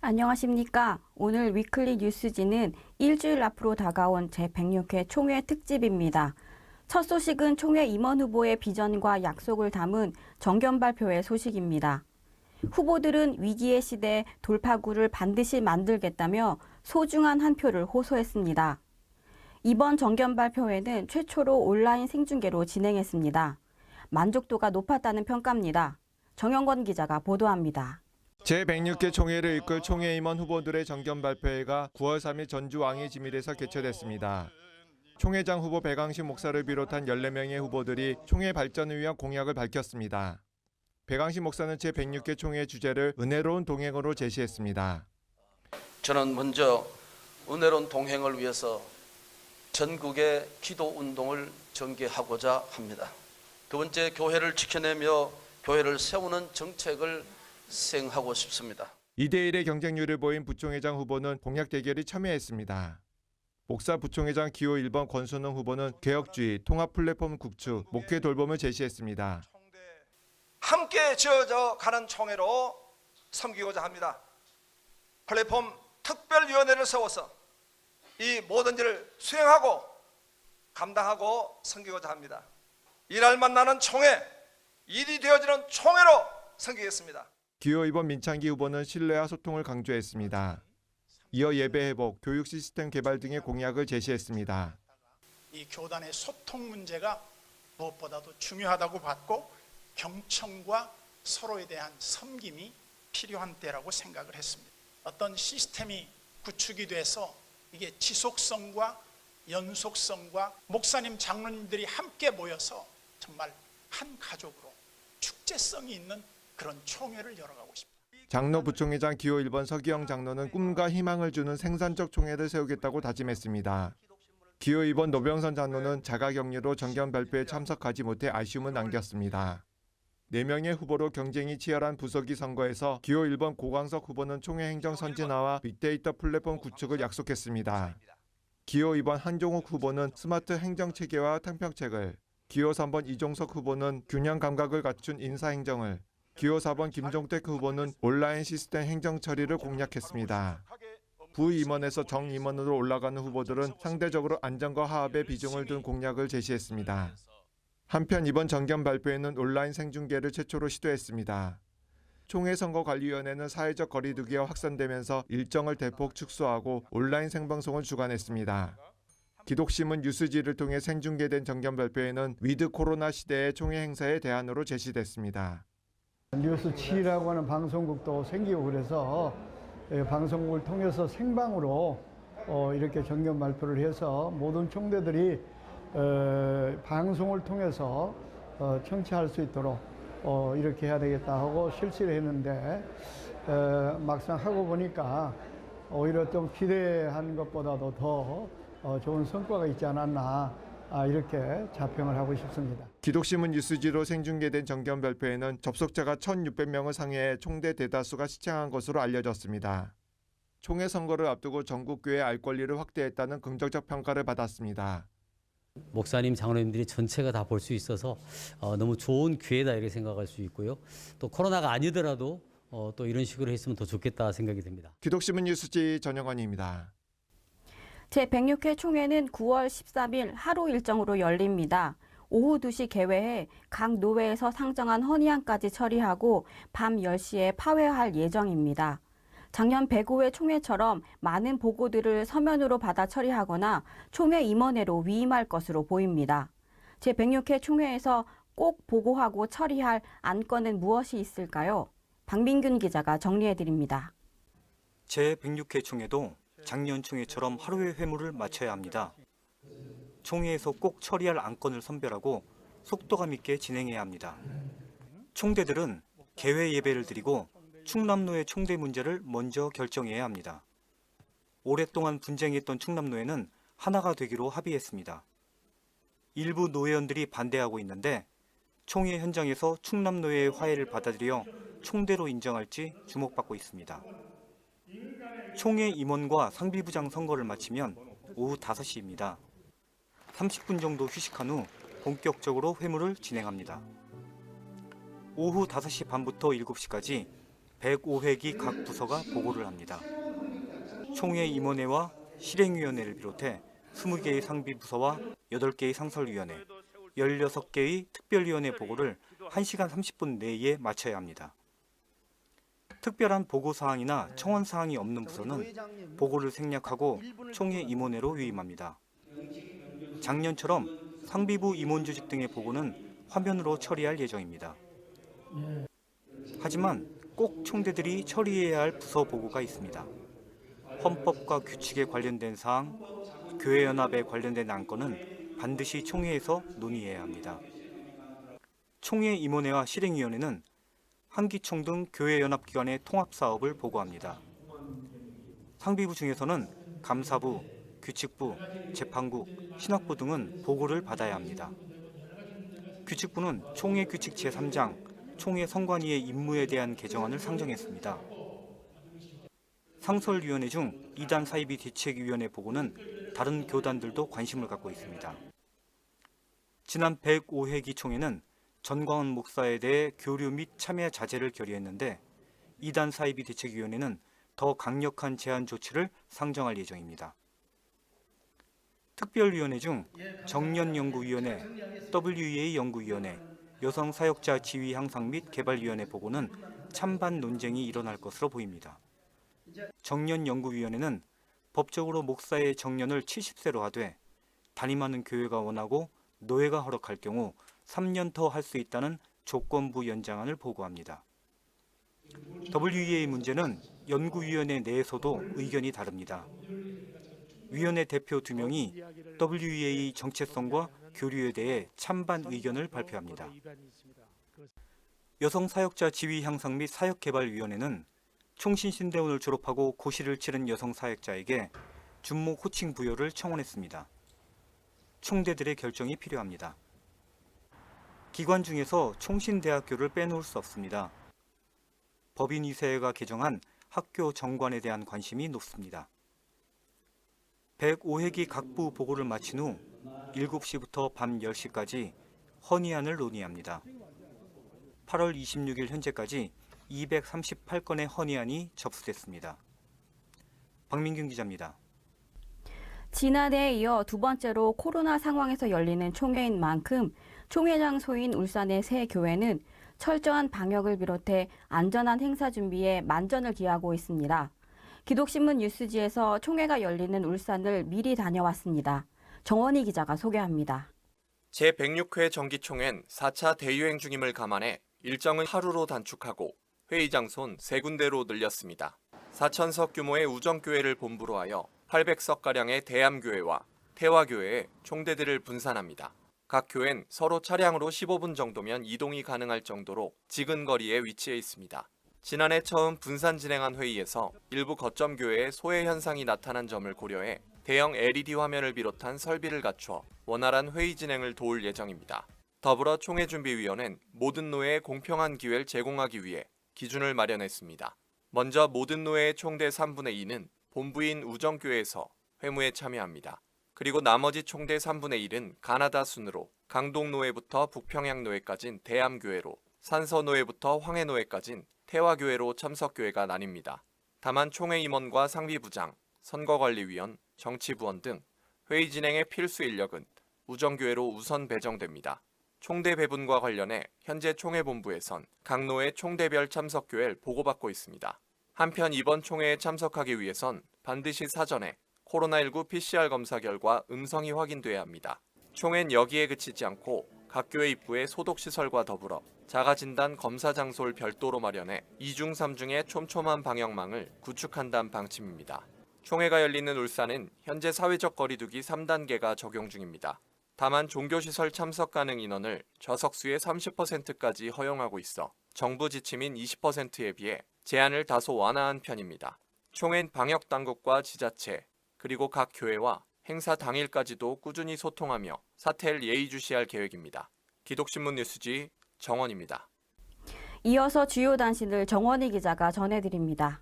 안녕하십니까. 오늘 위클리 뉴스지는 일주일 앞으로 다가온 제106회 총회 특집입니다. 첫 소식은 총회 임원 후보의 비전과 약속을 담은 정견 발표의 소식입니다. 후보들은 위기의 시대 돌파구를 반드시 만들겠다며 소중한 한 표를 호소했습니다. 이번 정견 발표회는 최초로 온라인 생중계로 진행했습니다. 만족도가 높았다는 평가입니다. 정영권 기자가 보도합니다. 제106회 총회를 이끌 총회 임원 후보들의 정견 발표회가 9월 3일 전주 왕이지밀에서 개최됐습니다. 총회장 후보 백왕식 목사를 비롯한 14명의 후보들이 총회 발전을 위한 공약을 밝혔습니다. 백왕식 목사는 제106회 총회 주제를 은혜로운 동행으로 제시했습니다. 저는 먼저 은혜로운 동행을 위해서 전국의 기도 운동을 전개하고자 합니다. 두 번째, 교회를 지켜내며 교회를 세우는 정책을 수행하고 싶습니다. 2대1의 경쟁률을 보인 부총회장 후보는 공약 대결에 참여했습니다. 목사 부총회장 기호 1번 권순웅 후보는 개혁주의, 통합 플랫폼 구축, 목회 돌봄을 제시했습니다. 함께 지어져 가는 총회로 섬기고자 합니다. 플랫폼 특별위원회를 세워서 이 모든 일을 수행하고 감당하고 섬기고자 합니다. 일할만 나는 총회, 일이 되어지는 총회로 섬기겠습니다. 기호 2번 민창기 후보는 신뢰와 소통을 강조했습니다. 이어 예배 회복, 교육 시스템 개발 등의 공약을 제시했습니다. 이 교단의 소통 문제가 무엇보다도 중요하다고 봤고 경청과 서로에 대한 섬김이 필요한 때라고 생각을 했습니다. 어떤 시스템이 구축이 돼서 이게 지속성과 연속성과 목사님, 장로님들이 함께 모여서 정말 한 가족으로 축제성이 있는 그런 총회를 열어가고 싶습니다. 장로 부총회장 기호 1번 서기영 장로는 꿈과 희망을 주는 생산적 총회를 세우겠다고 다짐했습니다. 기호 2번 노병선 장로는 자가격리로 정견 발표에 참석하지 못해 아쉬움을 남겼습니다. 4명의 후보로 경쟁이 치열한 부서기 선거에서 기호 1번 고광석 후보는 총회 행정 선진화와 빅데이터 플랫폼 구축을 약속했습니다. 기호 2번 한종욱 후보는 스마트 행정체계와 탕평책을, 기호 3번 이종석 후보는 균형 감각을 갖춘 인사행정을, 기호 4번 김종택 후보는 온라인 시스템 행정 처리를 공략했습니다. 부임원에서 정임원으로 올라가는 후보들은 상대적으로 안정과 화합에 비중을 둔 공약을 제시했습니다. 한편 이번 정견 발표에는 온라인 생중계를 최초로 시도했습니다. 총회선거관리위원회는 사회적 거리두기가 확산되면서 일정을 대폭 축소하고 온라인 생방송을 주관했습니다. 기독신문 뉴스지를 통해 생중계된 정견 발표에는 위드 코로나 시대의 총회 행사의 대안으로 제시됐습니다. 뉴스7이라고 하는 방송국도 생기고 그래서 방송국을 통해서 생방으로 이렇게 정견 발표를 해서 모든 총대들이 방송을 통해서 청취할 수 있도록 이렇게 해야 되겠다 하고 실시를 했는데 막상 하고 보니까 오히려 좀 기대한 것보다도 더 좋은 성과가 있지 않았나 이렇게 자평을 하고 싶습니다. 기독신문 뉴스지로 생중계된 정견 발표에는 접속자가 1,600명을 상회해 총대 대다수가 시청한 것으로 알려졌습니다. 총회 선거를 앞두고 전국교회 알 권리를 확대했다는 긍정적 평가를 받았습니다. 목사님, 장로님들이 전체가 다 볼 수 있어서 너무 좋은 기회다 이렇게 생각할 수 있고요. 또 코로나가 아니더라도 또 이런 식으로 했으면 더 좋겠다 생각이 듭니다. 기독신문 뉴스지 전영환입니다. 제106회 총회는 9월 13일 하루 일정으로 열립니다. 오후 2시 개회해 각 노회에서 상정한 헌의안까지 처리하고 밤 10시에 파회할 예정입니다. 작년 105회 총회처럼 많은 보고들을 서면으로 받아 처리하거나 총회 임원회로 위임할 것으로 보입니다. 제106회 총회에서 꼭 보고하고 처리할 안건은 무엇이 있을까요? 박민균 기자가 정리해드립니다. 제106회 총회도 작년 총회처럼 하루의 회무를 마쳐야 합니다. 총회에서 꼭 처리할 안건을 선별하고 속도감 있게 진행해야 합니다. 총대들은 개회 예배를 드리고 충남로의 총대 문제를 먼저 결정해야 합니다. 오랫동안 분쟁했던 충남로에는 하나가 되기로 합의했습니다. 일부 노회원들이 반대하고 있는데 총회 현장에서 충남노회의 화해를 받아들여 총대로 인정할지 주목받고 있습니다. 총회 임원과 상비부장 선거를 마치면 오후 5시입니다. 30분 정도 휴식한 후 본격적으로 회무를 진행합니다. 오후 5시 반부터 7시까지 105회기 각 부서가 보고를 합니다. 총회 임원회와 실행위원회를 비롯해 20개의 상비부서와 8개의 상설위원회, 16개의 특별위원회 보고를 1시간 30분 내에 마쳐야 합니다. 특별한 보고사항이나 청원사항이 없는 부서는 보고를 생략하고 총회 임원회로 위임합니다. 작년처럼 상비부 임원조직 등의 보고는 화면으로 처리할 예정입니다. 하지만 꼭 총대들이 처리해야 할 부서 보고가 있습니다. 헌법과 규칙에 관련된 사항, 교회연합에 관련된 안건은 반드시 총회에서 논의해야 합니다. 총회 임원회와 실행위원회는 한기총 등 교회연합기관의 통합사업을 보고합니다. 상비부 중에서는 감사부, 규칙부, 재판국, 신학부 등은 보고를 받아야 합니다. 규칙부는 총회 규칙 제3장, 총회 선관위의 임무에 대한 개정안을 상정했습니다. 상설위원회 중 이단 사이비 대책위원회 보고는 다른 교단들도 관심을 갖고 있습니다. 지난 105회기 총회는 전광훈 목사에 대해 교류 및 참여 자제를 결의했는데 이단 사이비 대책위원회는 더 강력한 제한 조치를 상정할 예정입니다. 특별위원회 중 정년연구위원회, WEA 연구위원회, 여성사역자 지위 향상 및 개발위원회 보고는 찬반 논쟁이 일어날 것으로 보입니다. 정년연구위원회는 법적으로 목사의 정년을 70세로 하되 담임하는 교회가 원하고 노회가 허락할 경우 3년 더 할 수 있다는 조건부 연장안을 보고합니다. WEA 문제는 연구위원회 내에서도 의견이 다릅니다. 위원회 대표 2명이 WEA 정체성과 교류에 대해 찬반 의견을 발표합니다. 여성사역자 지위 향상 및 사역개발위원회는 총신신대원을 졸업하고 고시를 치른 여성사역자에게 준목 호칭 부여를 청원했습니다. 총대들의 결정이 필요합니다. 기관 중에서 총신대학교를 빼놓을 수 없습니다. 법인위세회가 개정한 학교 정관에 대한 관심이 높습니다. 105회기 각부 보고를 마친 후 7시부터 밤 10시까지 헌의안을 논의합니다. 8월 26일 현재까지 238건의 헌의안이 접수됐습니다. 박민균 기자입니다. 지난해에 이어 두 번째로 코로나 상황에서 열리는 총회인 만큼 총회 장소인 울산의 새 교회는 철저한 방역을 비롯해 안전한 행사 준비에 만전을 기하고 있습니다. 기독신문 뉴스지에서 총회가 열리는 울산을 미리 다녀왔습니다. 정원희 기자가 소개합니다. 제106회 정기총회는 4차 대유행 중임을 감안해 일정을 하루로 단축하고 회의 장소는 3군데로 늘렸습니다. 4,000석 규모의 우정교회를 본부로 하여 800석가량의 대암교회와 태화교회에 총대들을 분산합니다. 각 교회는 서로 차량으로 15분 정도면 이동이 가능할 정도로 지근 거리에 위치해 있습니다. 지난해 처음 분산 진행한 회의에서 일부 거점 교회에 소외 현상이 나타난 점을 고려해 대형 LED 화면을 비롯한 설비를 갖춰 원활한 회의 진행을 도울 예정입니다. 더불어 총회준비위원회는 모든 노회에 공평한 기회를 제공하기 위해 기준을 마련했습니다. 먼저 모든 노회의 총대 3분의 2는 본부인 우정교회에서 회무에 참여합니다. 그리고 나머지 총대 3분의 1은 가나다 순으로 강동노회부터 북평양노회까진 대암교회로, 산서노회부터 황해노회까진 태화교회로 참석교회가 나뉩니다. 다만 총회 임원과 상비부장, 선거관리위원, 정치부원 등 회의 진행의 필수 인력은 우정교회로 우선 배정됩니다. 총대 배분과 관련해 현재 총회본부에선 각 노회 총대별 참석교회를 보고받고 있습니다. 한편 이번 총회에 참석하기 위해선 반드시 사전에 코로나19 PCR 검사 결과 음성이 확인돼야 합니다. 총회는 여기에 그치지 않고 각 교회 입구에 소독시설과 더불어 자가진단 검사 장소를 별도로 마련해 2중 3중의 촘촘한 방역망을 구축한다는 방침입니다. 총회가 열리는 울산은 현재 사회적 거리두기 3단계가 적용 중입니다. 다만 종교시설 참석 가능 인원을 좌석수의 30%까지 허용하고 있어 정부 지침인 20%에 비해 제한을 다소 완화한 편입니다. 총회는 방역당국과 지자체, 그리고 각 교회와 행사 당일까지도 꾸준히 소통하며 사태를 예의주시할 계획입니다. 기독신문 뉴스지 정원입니다. 이어서 주요 단신을 정원희 기자가 전해드립니다.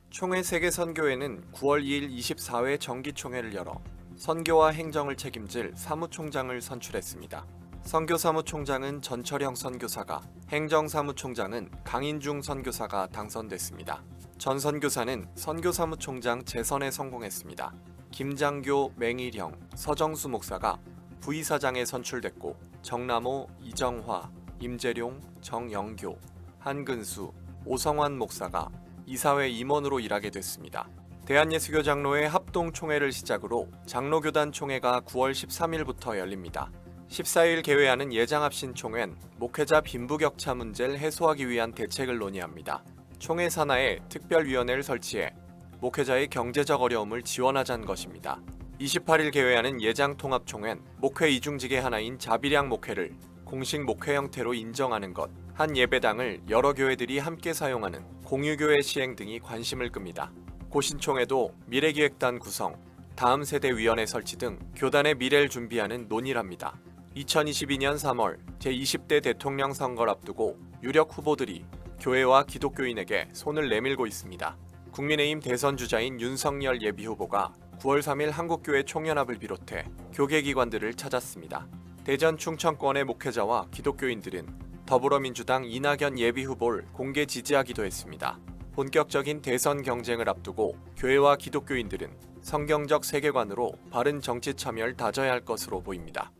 총회 세계선교회는 9월 2일 24회 정기총회를 열어 선교와 행정을 책임질 사무총장을 선출했습니다. 선교사무총장은 전철형 선교사가, 행정사무총장은 강인중 선교사가 당선됐습니다. 전 선교사는 선교사무총장 재선에 성공했습니다. 김장교, 맹일형, 서정수 목사가 부이사장에 선출됐고 정남호, 이정화, 임재룡, 정영교, 한근수, 오성환 목사가 이사회 임원으로 일하게 됐습니다. 대한예수교 장로회 합동총회를 시작으로 장로교단 총회가 9월 13일부터 열립니다. 14일 개회하는 예장합신 총회는 목회자 빈부격차 문제를 해소하기 위한 대책을 논의합니다. 총회 산하에 특별위원회를 설치해 목회자의 경제적 어려움을 지원하자는 것입니다. 28일 개회하는 예장통합총회는 목회 이중직의 하나인 자비량 목회를 공식 목회 형태로 인정하는 것, 한 예배당을 여러 교회들이 함께 사용하는 공유교회 시행 등이 관심을 끕니다. 고신총회도 미래기획단 구성, 다음 세대 위원회 설치 등 교단의 미래를 준비하는 논의를 합니다. 2022년 3월 제20대 대통령 선거를 앞두고 유력 후보들이 교회와 기독교인에게 손을 내밀고 있습니다. 국민의힘 대선 주자인 윤석열 예비후보가 9월 3일 한국교회 총연합을 비롯해 교계기관들을 찾았습니다. 대전 충청권의 목회자와 기독교인들은 더불어민주당 이낙연 예비후보를 공개 지지하기도 했습니다. 본격적인 대선 경쟁을 앞두고 교회와 기독교인들은 성경적 세계관으로 바른 정치 참여를 다져야 할 것으로 보입니다.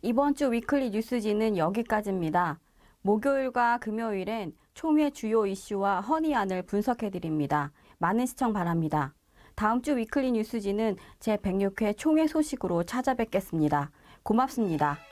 이번 주 위클리 뉴스지는 여기까지입니다. 목요일과 금요일엔 총회 주요 이슈와 헌의안을 분석해드립니다. 많은 시청 바랍니다. 다음 주 위클리 뉴스지는 제106회 총회 소식으로 찾아뵙겠습니다. 고맙습니다.